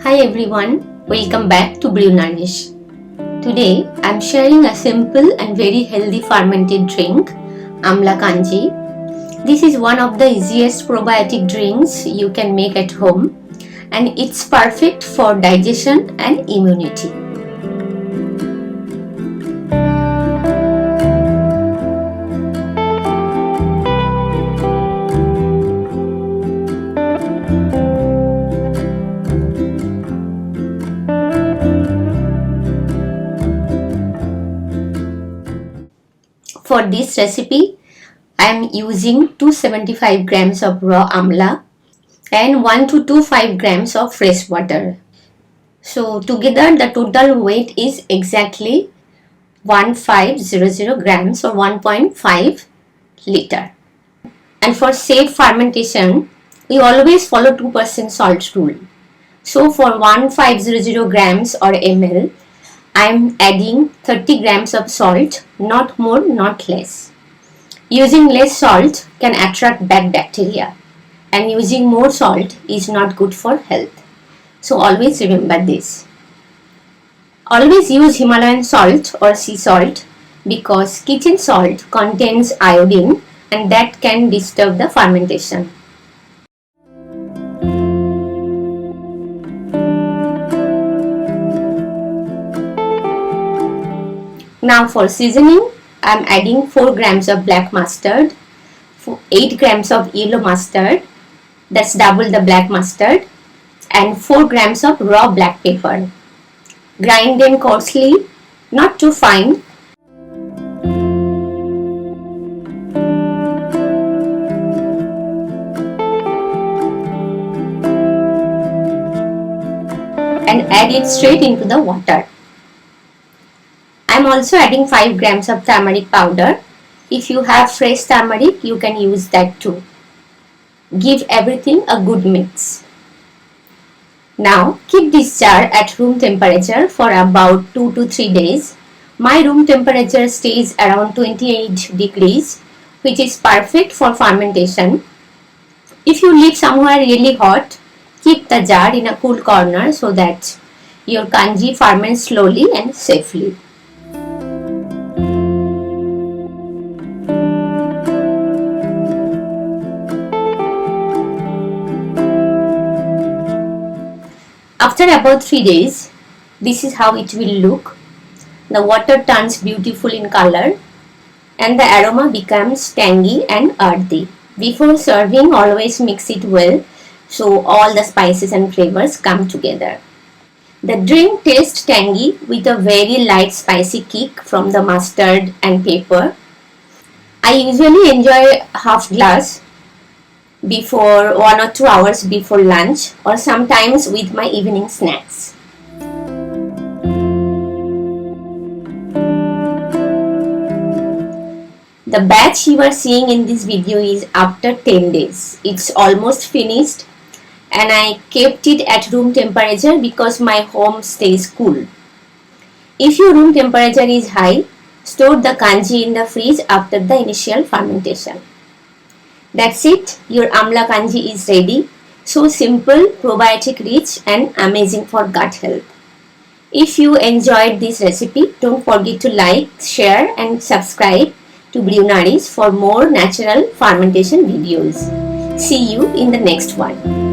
Hi everyone, welcome back to BrewNourish. Today I am sharing a simple and very healthy fermented drink, Amla Kanji. This is one of the easiest probiotic drinks you can make at home and it's perfect for digestion and immunity. For this recipe, I am using 275 grams of raw amla and 1 to 2.5 grams of fresh water. So together the total weight is exactly 1500 grams or 1.5 liter. And for safe fermentation, we always follow 2% salt rule. So for 1500 grams or ml, I am adding 30 grams of salt, not more, not less. Using less salt can attract bad bacteria and using more salt is not good for health. So always remember this. Always use Himalayan salt or sea salt because kitchen salt contains iodine and that can disturb the fermentation. Now for seasoning, I am adding 4 grams of black mustard, 8 grams of yellow mustard, that's double the black mustard, and 4 grams of raw black pepper. Grind them coarsely, not too fine. And add it straight into the water. I am also adding 5 grams of turmeric powder. If you have fresh turmeric, you can use that too. Give everything a good mix. Now keep this jar at room temperature for about 2 to 3 days. My room temperature stays around 28 degrees, which is perfect for fermentation. If you live somewhere really hot, keep the jar in a cool corner so that your kanji ferments slowly and safely. After about 3 days, this is how it will look. The water turns beautiful in color and the aroma becomes tangy and earthy. Before serving, always mix it well so all the spices and flavors come together. The drink tastes tangy with a very light spicy kick from the mustard and pepper. I usually enjoy half glass before 1 or 2 hours before lunch or sometimes with my evening snacks. The batch you are seeing in this video is after 10 days. It's almost finished and I kept it at room temperature because my home stays cool. If your room temperature is high, store the kanji in the fridge after the initial fermentation. That's it, your Amla Kanji is ready. So simple, probiotic-rich and amazing for gut health. If you enjoyed this recipe, don't forget to like, share and subscribe to BrewNourish for more natural fermentation videos. See you in the next one.